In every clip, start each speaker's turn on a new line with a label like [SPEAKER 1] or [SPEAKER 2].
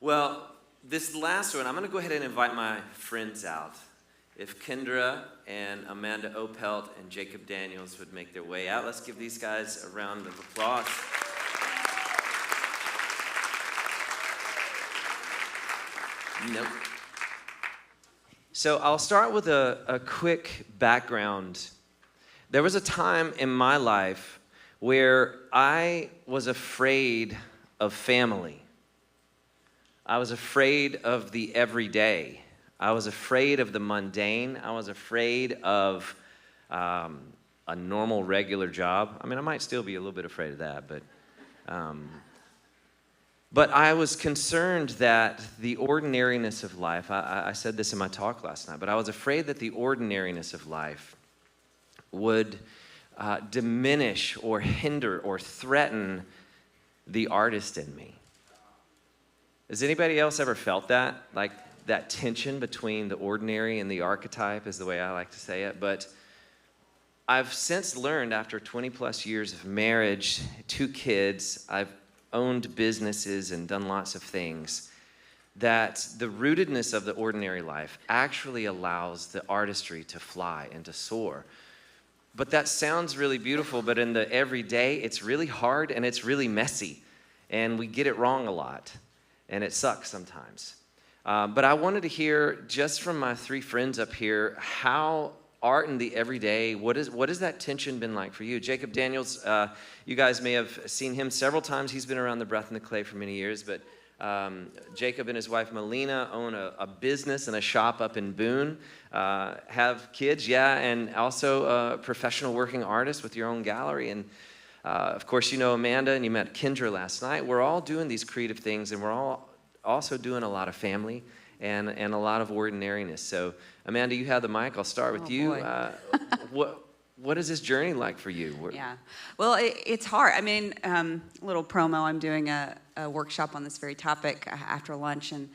[SPEAKER 1] Well, this last one, I'm going to go ahead and invite my friends out. If Kendra and Amanda Opelt and Jacob Daniels would make their way out, let's give these guys a round of applause. Nope. So I'll start with a quick background. There was a time in my life where I was afraid of family. I was afraid of the everyday. I was afraid of the mundane. I was afraid of a normal, regular job. I mean, I might still be a little bit afraid of that, but I was concerned that the ordinariness of life, I said this in my talk last night, but I was afraid that the ordinariness of life would diminish or hinder or threaten the artist in me. Has anybody else ever felt that? Like that tension between the ordinary and the archetype is the way I like to say it. But I've since learned after 20 plus years of marriage, 2 kids, I've owned businesses and done lots of things, that the rootedness of the ordinary life actually allows the artistry to fly and to soar. But that sounds really beautiful, but in the everyday, it's really hard and it's really messy. And we get it wrong a lot. And it sucks sometimes. But I wanted to hear just from my 3 friends up here, how art in the everyday, what has that tension been like for you? Jacob Daniels, you guys may have seen him several times. He's been around the Breath and the Clay for many years, but Jacob and his wife Melina own a business and a shop up in Boone, have kids, yeah, and also a professional working artist with your own gallery. And of course, you know Amanda, and you met Kendra last night. We're all doing these creative things, and we're all also doing a lot of family and a lot of ordinariness. So, Amanda, you have the mic. I'll start with you. What is this journey like for you?
[SPEAKER 2] Yeah, well, it's hard. I mean, little promo. I'm doing a workshop on this very topic after lunch, and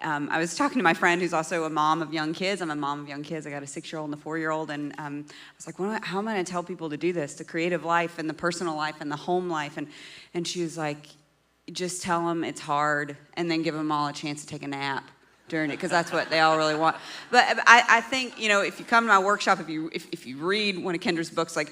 [SPEAKER 2] I was talking to my friend who's also a mom of young kids. I'm a mom of young kids. I got a 6-year-old and a 4-year-old. And I was like, how am I going to tell people to do this, the creative life and the personal life and the home life? And she was like, just tell them it's hard and then give them all a chance to take a nap during it, because that's what they all really want. But I think, you know, if you come to my workshop, if you read one of Kendra's books, like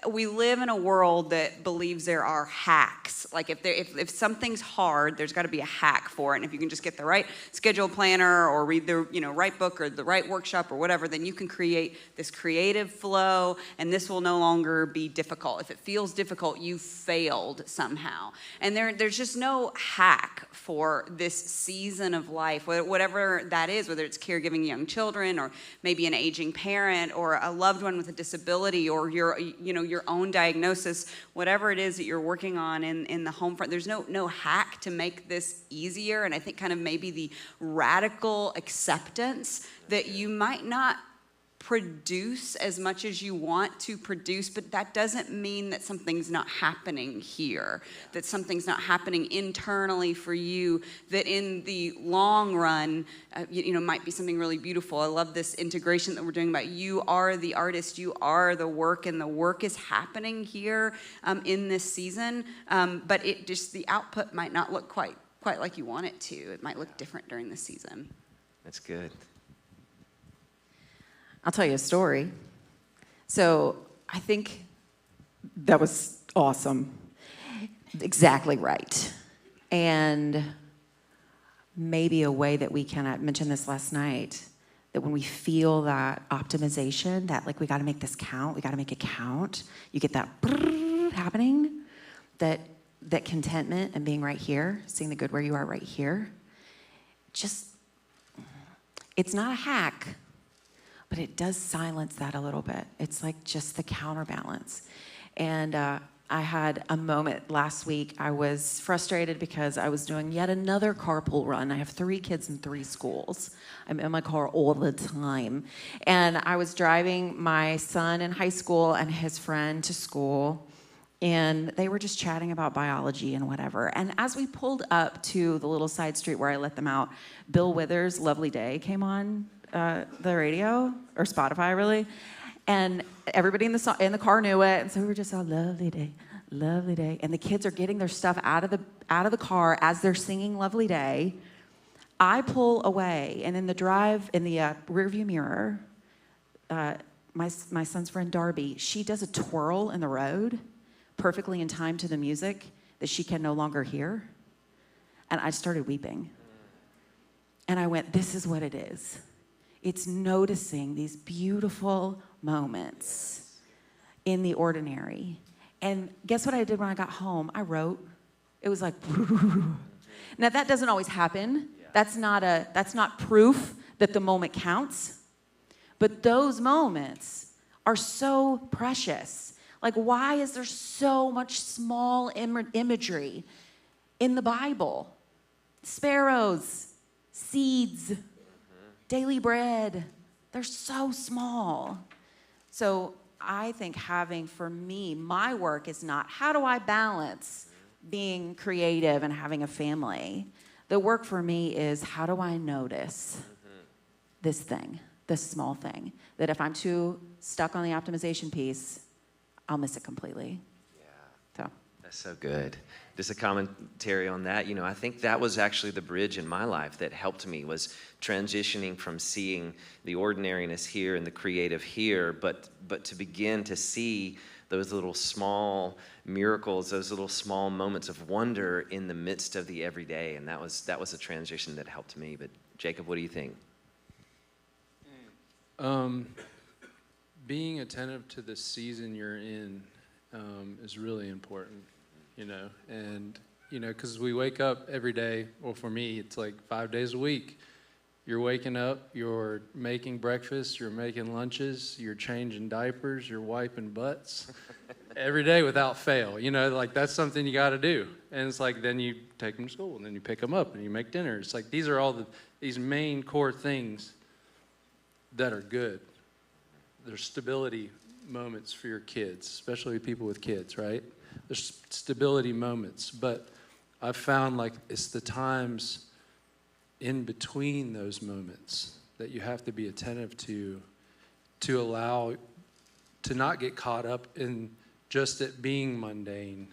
[SPEAKER 2] we live in a world that believes there are hacks. Like if something's hard, there's got to be a hack for it. And if you can just get the right schedule planner or read the right book or the right workshop or whatever, then you can create this creative flow, and this will no longer be difficult. If it feels difficult, you failed somehow. And there's just no hack for this season of life, whatever that is, whether it's caregiving young children or maybe an aging parent or a loved one with a disability or your own diagnosis, whatever it is that you're working on in the home front. There's no hack to make this easier. And I think kind of maybe the radical acceptance that you might not produce as much as you want to produce, but that doesn't mean that something's not happening here, that something's not happening internally for you, that in the long run, might be something really beautiful. I love this integration that we're doing about you are the artist, you are the work, and the work is happening here in this season, but it just, the output might not look quite like you want it to. It might look different during this season.
[SPEAKER 1] That's good.
[SPEAKER 3] I'll tell you a story. So I think that was awesome. Exactly right. And maybe a way that we can, I mentioned this last night, that when we feel that optimization, that like we got to make this count, we got to make it count, you get that happening, that contentment and being right here, seeing the good where you are right here, just, it's not a hack, but it does silence that a little bit. It's like just the counterbalance. And I had a moment last week. I was frustrated because I was doing yet another carpool run. I have 3 kids in 3 schools. I'm in my car all the time. And I was driving my son in high school and his friend to school. And they were just chatting about biology and whatever. And as we pulled up to the little side street where I let them out, Bill Withers' Lovely Day came on the radio, or Spotify really, and everybody in the car knew it, and so we were just all lovely day, lovely day. And the kids are getting their stuff out of the car as they're singing lovely day. I pull away, and in the rearview mirror, my son's friend Darby, she does a twirl in the road perfectly in time to the music that she can no longer hear. And I started weeping. And I went, this is what it is. It's noticing these beautiful moments in the ordinary. And guess what I did when I got home? I wrote. It was like, now that doesn't always happen. That's not proof that the moment counts. But those moments are so precious. Like, why is there so much small imagery in the Bible? Sparrows, seeds, daily bread. They're so small. So I think for me, my work is not how do I balance being creative and having a family. The work for me is how do I notice this thing, this small thing, that if I'm too stuck on the optimization piece, I'll miss it completely. Yeah. So.
[SPEAKER 1] That's so good. Just a commentary on that. I think that was actually the bridge in my life that helped me, was transitioning from seeing the ordinariness here and the creative here, but to begin to see those little small miracles, those little small moments of wonder in the midst of the everyday. And that was a transition that helped me. But Jacob, what do you think?
[SPEAKER 4] Being attentive to the season you're in is really important, and, because we wake up every day. Well, for me, it's like 5 days a week. You're waking up, you're making breakfast, you're making lunches, you're changing diapers, you're wiping butts every day without fail. Like that's something you got to do. And it's like then you take them to school and then you pick them up and you make dinner. It's like these are all these main core things that are good. There's stability moments for your kids, especially people with kids, right? There's stability moments. But I've found like it's the times in between those moments that you have to be attentive to allow, to not get caught up in just it being mundane,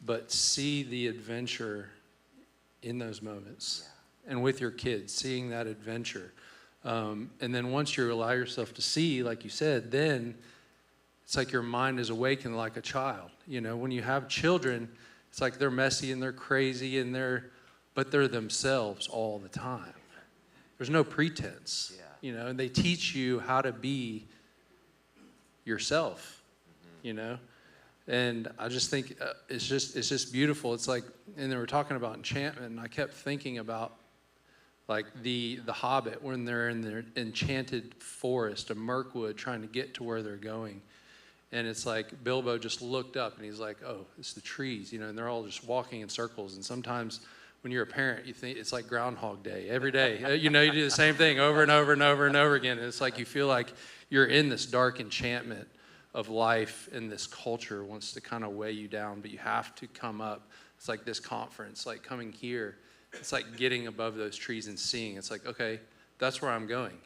[SPEAKER 4] but see the adventure in those moments. And with your kids, seeing that adventure. And then once you allow yourself to see, like you said, then it's like your mind is awakened like a child. When you have children, it's like they're messy and they're crazy but they're themselves all the time. There's no pretense, and they teach you how to be yourself, And I just think it's just beautiful. It's like, and they were talking about enchantment, and I kept thinking about like the Hobbit when they're in their enchanted forest of Mirkwood trying to get to where they're going. And it's like Bilbo just looked up and he's like, oh, it's the trees, and they're all just walking in circles. And sometimes when you're a parent, you think it's like Groundhog Day every day. You do the same thing over and over and over and over again. And it's like you feel like you're in this dark enchantment of life, and this culture wants to kind of weigh you down, but you have to come up. It's like this conference, like coming here. It's like getting above those trees and seeing. It's like, okay, that's where I'm going.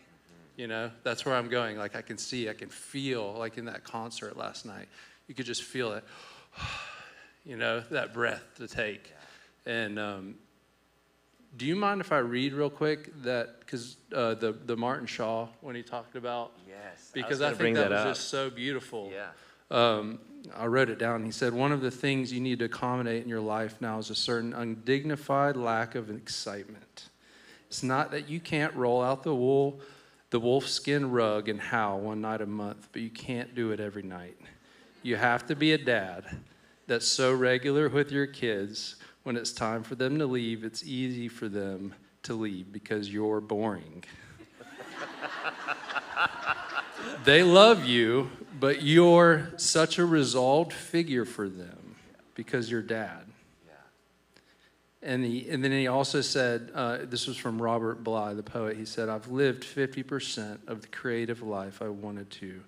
[SPEAKER 4] That's where I'm going. Like I can see, I can feel, like in that concert last night, you could just feel it, that breath to take. And do you mind if I read real quick that, because the Martin Shaw, when he talked about, because I think that was just so beautiful. I wrote it down. He said, one of the things you need to accommodate in your life now is a certain undignified lack of excitement. It's not that you can't roll out the wolfskin rug and howl one night a month, but you can't do it every night. You have to be a dad that's so regular with your kids. When it's time for them to leave, it's easy for them to leave because you're boring. They love you, but you're such a resolved figure for them because you're dad. And then he also said, this was from Robert Bly, the poet. He said, I've lived 50% of the creative life I wanted to,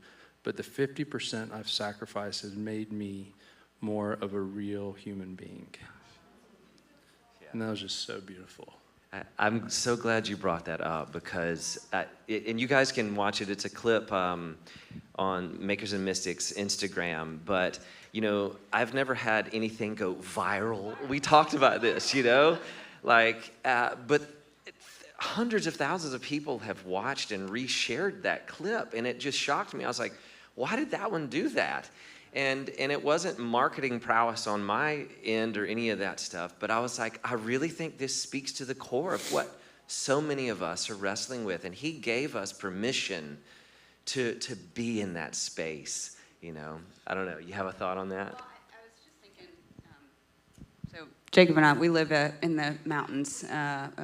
[SPEAKER 4] but the 50% I've sacrificed has made me more of a real human being. And that was just so beautiful.
[SPEAKER 1] I'm so glad you brought that up because, and you guys can watch it. It's a clip on Makers and Mystics Instagram, but I've never had anything go viral. We talked about this, but hundreds of thousands of people have watched and reshared that clip, and it just shocked me. I was like, why did that one do that? And it wasn't marketing prowess on my end or any of that stuff, but I was like, I really think this speaks to the core of what so many of us are wrestling with, and he gave us permission to be in that space, I don't know. You have a thought on that?
[SPEAKER 2] Well, I was just thinking, so Jacob and I, we live in the mountains,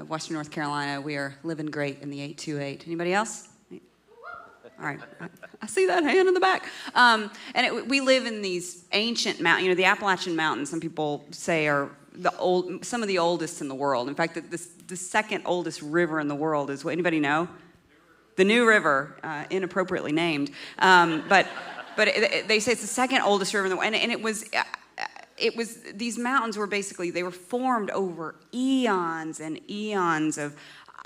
[SPEAKER 2] Western North Carolina. We are living great in the 828. Anybody else? All right, I see that hand in the back. We live in these ancient mountains. The Appalachian Mountains, some people say, are some of the oldest in the world. In fact, the second oldest river in the world is what? Anybody know? The New River, inappropriately named. But they say it's the second oldest river in the world, and it was these mountains were basically, they were formed over eons and eons of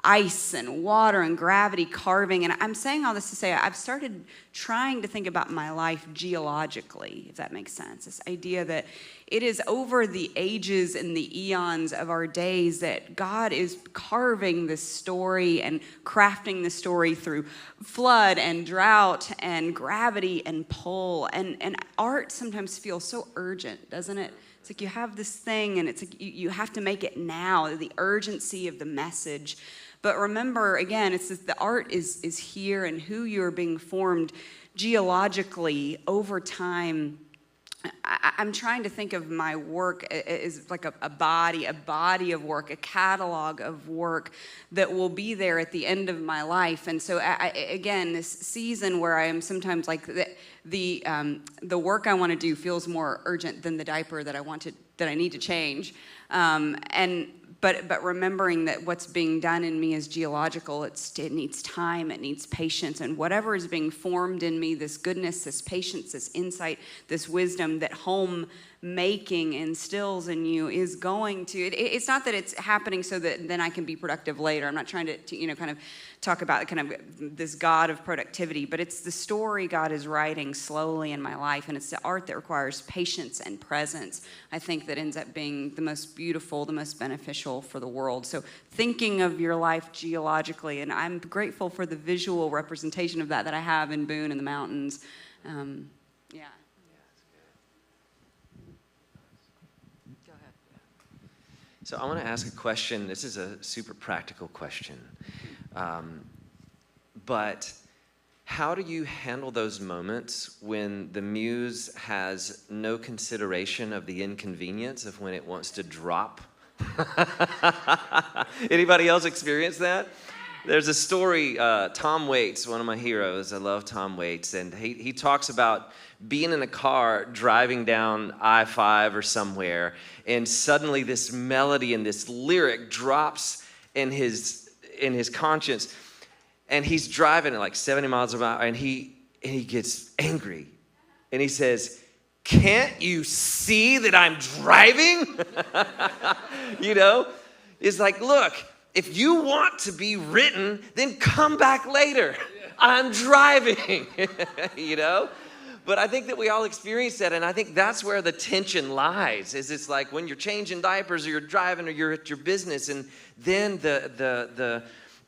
[SPEAKER 2] ice and water and gravity carving. And I'm saying all this to say I've started trying to think about my life geologically, if that makes sense. This idea that it is over the ages and the eons of our days that God is carving this story and crafting the story through flood and drought and gravity and pull. And art sometimes feels so urgent, doesn't it? It's like you have this thing and it's like you have to make it now, the urgency of the message. But remember, again, it's just the art is here, and who you're being formed geologically over time. I'm trying to think of my work as like a body of work, a catalog of work that will be there at the end of my life. And so, again, this season where I am sometimes like the work I want to do feels more urgent than the diaper that I need to change. But remembering that what's being done in me is geological, it needs time, it needs patience, and whatever is being formed in me, this goodness, this patience, this insight, this wisdom that home making instills in you is going to, it's not that it's happening so that then I can be productive later. I'm not trying to kind of talk about kind of this God of productivity, but it's the story God is writing slowly in my life, and it's the art that requires patience and presence, I think, that ends up being the most beautiful, the most beneficial for the world. So thinking of your life geologically, and I'm grateful for the visual representation of that I have in Boone in the mountains. Yeah. Go ahead.
[SPEAKER 1] So I want to ask a question. This is a super practical question. But how do you handle those moments when the muse has no consideration of the inconvenience of when it wants to drop? Anybody else experience that? There's a story, Tom Waits, one of my heroes. I love Tom Waits. And he talks about being in a car driving down I-5 or somewhere, and suddenly this melody and this lyric drops in his conscience. And he's driving at like 70 miles an hour, and he gets angry. And he says, "Can't you see that I'm driving?" It's like, look, if you want to be written, then come back later. I'm driving, But I think that we all experience that, and I think that's where the tension lies, is it's like when you're changing diapers or you're driving or you're at your business, and then the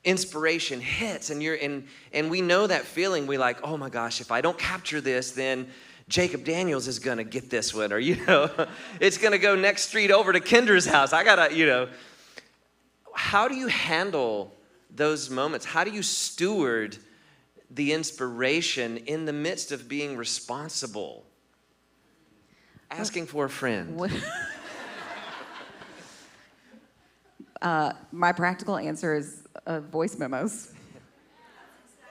[SPEAKER 1] inspiration hits, and we know that feeling. We like, oh my gosh, if I don't capture this, then Jacob Daniels is gonna get this one, or it's gonna go next street over to Kendra's house. I gotta, How do you handle those moments? How do you steward the inspiration in the midst of being responsible? Asking for a friend.
[SPEAKER 3] My practical answer is voice memos.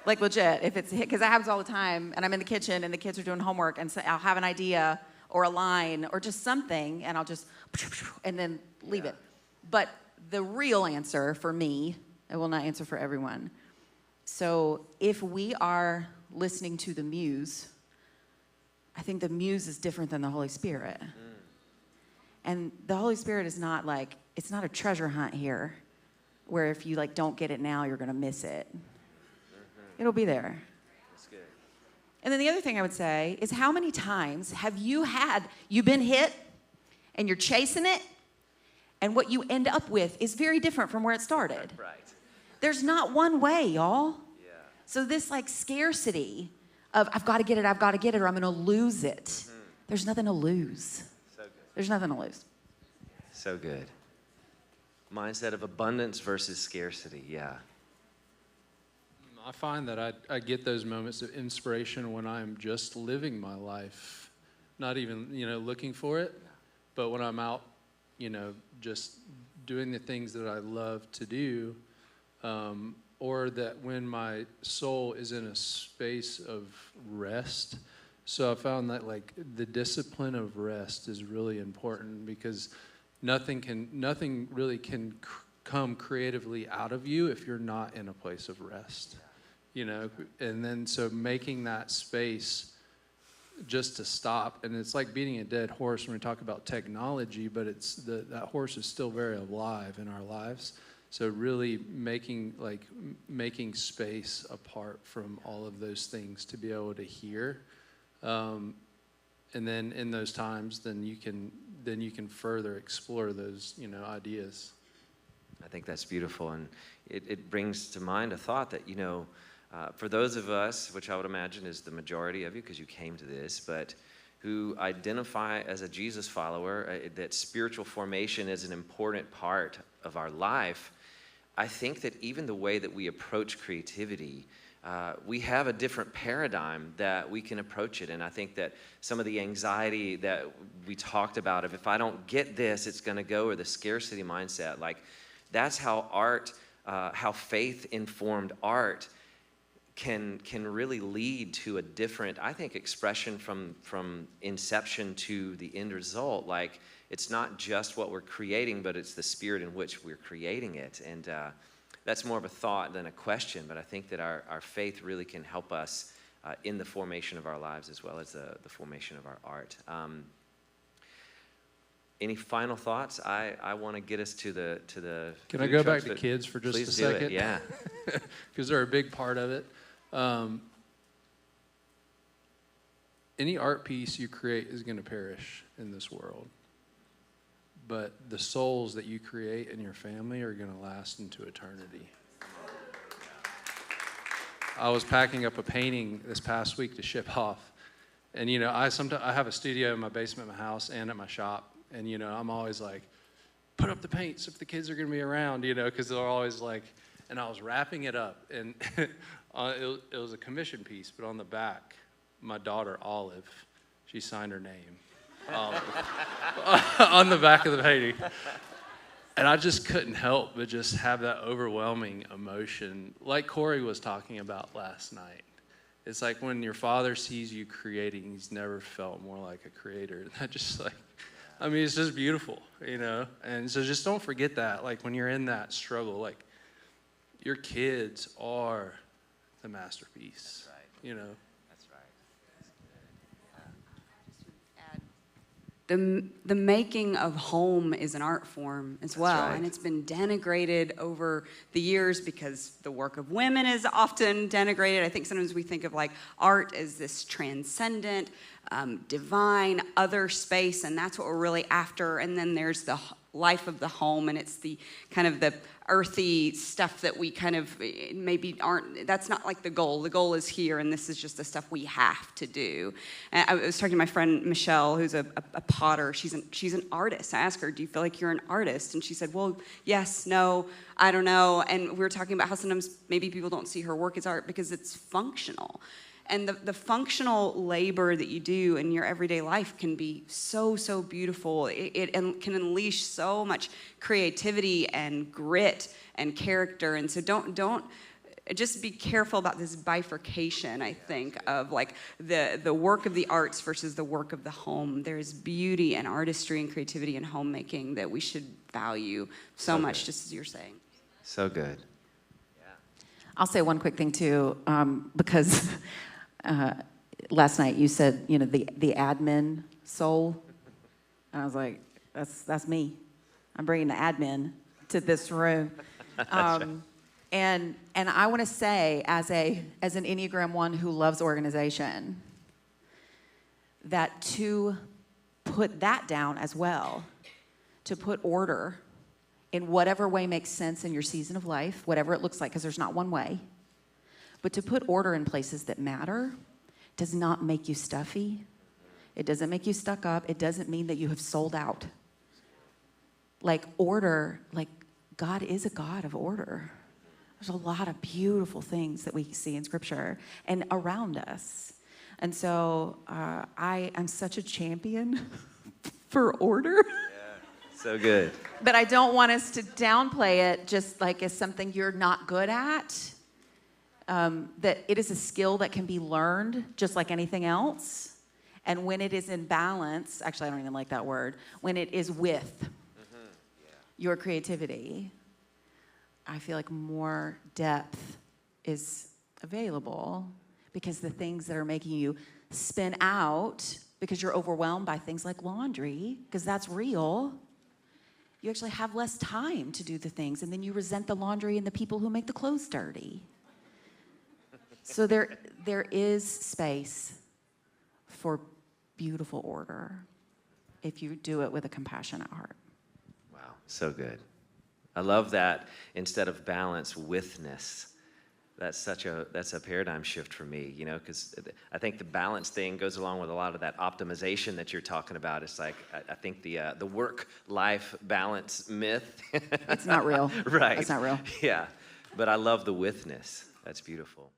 [SPEAKER 3] Like legit, if it's because that happens all the time, and I'm in the kitchen and the kids are doing homework, and so I'll have an idea or a line or just something, and I'll just and then leave it. But the real answer for me, I will not answer for everyone. So if we are listening to the muse, I think the muse is different than the Holy Spirit. And the Holy Spirit is not like, it's not a treasure hunt here, where if you don't get it now, you're gonna miss it. It'll be there.
[SPEAKER 1] That's good.
[SPEAKER 3] And then the other thing I would say is, how many times have you been hit and you're chasing it, and what you end up with is very different from where it started.
[SPEAKER 1] Right.
[SPEAKER 3] There's not one way, y'all.
[SPEAKER 1] Yeah.
[SPEAKER 3] So this like scarcity of I've got to get it, or I'm going to lose it.
[SPEAKER 1] Mm-hmm.
[SPEAKER 3] There's nothing to lose.
[SPEAKER 1] So good.
[SPEAKER 3] There's nothing to lose.
[SPEAKER 1] So good. Mindset of abundance versus scarcity. Yeah.
[SPEAKER 4] I find that I get those moments of inspiration when I'm just living my life, not even, looking for it, but when I'm out, just doing the things that I love to do, or that when my soul is in a space of rest. So I found that like the discipline of rest is really important, because nothing really can come creatively out of you if you're not in a place of rest. And then so making that space just to stop, and it's like beating a dead horse when we talk about technology, but it's that horse is still very alive in our lives. So really making space apart from all of those things to be able to hear, and then in those times, then you can further explore those ideas.
[SPEAKER 1] I think that's beautiful, and it brings to mind a thought that, for those of us, which I would imagine is the majority of you because you came to this, but who identify as a Jesus follower, that spiritual formation is an important part of our life, I think that even the way that we approach creativity, we have a different paradigm that we can approach it. And I think that some of the anxiety that we talked about of if I don't get this, it's going to go, or the scarcity mindset, like that's how art, how faith-informed art can really lead to a different, I think, expression from inception to the end result. Like, it's not just what we're creating, but it's the spirit in which we're creating it. And that's more of a thought than a question, but I think that our faith really can help us in the formation of our lives as well as the formation of our art. Any final thoughts? I want to get us to the
[SPEAKER 4] Can I go back to kids for just a second?
[SPEAKER 1] Please do it, yeah.
[SPEAKER 4] Because they're a big part of it. Any art piece you create is going to perish in this world. But the souls that you create in your family are going to last into eternity. I was packing up a painting this past week to ship off. And, I have a studio in my basement of my house and at my shop. And, I'm always like, put up the paints if the kids are going to be around, because they're always like, and I was wrapping it up. And it was a commission piece, but on the back, my daughter, Olive, she signed her name. On the back of the painting. And I just couldn't help but just have that overwhelming emotion, like Corey was talking about last night. It's like when your father sees you creating, he's never felt more like a creator. That just it's just beautiful, And so just don't forget that, like when you're in that struggle, like your kids are the masterpiece,
[SPEAKER 1] That's right. That's right.
[SPEAKER 2] The making of home is an art form as well.
[SPEAKER 1] right.
[SPEAKER 2] And it's been denigrated over the years because the work of women is often denigrated. I think sometimes we think of like art as this transcendent, divine, other space, and that's what we're really after. And then there's the life of the home, and it's the kind of the earthy stuff that we kind of maybe aren't, that's not like the goal. The goal is here, and this is just the stuff we have to do. And I was talking to my friend Michelle, who's a potter. She's an artist. I asked her, do you feel like you're an artist? And she said, well, yes, no, I don't know. And we were talking about how sometimes maybe people don't see her work as art because it's functional. And the functional labor that you do in your everyday life can be so, so beautiful. It can unleash so much creativity and grit and character. And so don't just be careful about this bifurcation, I think, of like the work of the arts versus the work of the home. There's beauty and artistry and creativity in homemaking that we should value so much,
[SPEAKER 1] good.
[SPEAKER 2] just as you're saying.
[SPEAKER 1] So good.
[SPEAKER 3] I'll say one quick thing too, because last night you said, the admin soul. And I was like, that's me. I'm bringing the admin to this room. And I want to say, as an Enneagram 1 who loves organization, that to put that down as well, to put order in whatever way makes sense in your season of life, whatever it looks like, because there's not one way, but to put order in places that matter does not make you stuffy. It doesn't make you stuck up. It doesn't mean that you have sold out. Like order, like God is a God of order. There's a lot of beautiful things that we see in Scripture and around us. And so I am such a champion for order.
[SPEAKER 1] Yeah, so good.
[SPEAKER 3] But I don't want us to downplay it just like as something you're not good at. That it is a skill that can be learned just like anything else. And when it is in balance, actually I don't even like that word, when it is with your creativity, I feel like more depth is available, because the things that are making you spin out because you're overwhelmed by things like laundry, because that's real, you actually have less time to do the things, and then you resent the laundry and the people who make the clothes dirty. So there is space for beautiful order if you do it with a compassionate heart.
[SPEAKER 1] Wow, so good. I love that instead of balance, withness. That's a paradigm shift for me, you know, because I think the balance thing goes along with a lot of that optimization that you're talking about. It's like, I think the work-life balance myth.
[SPEAKER 3] It's not real.
[SPEAKER 1] Right.
[SPEAKER 3] It's not real.
[SPEAKER 1] Yeah, but I love the withness. That's beautiful.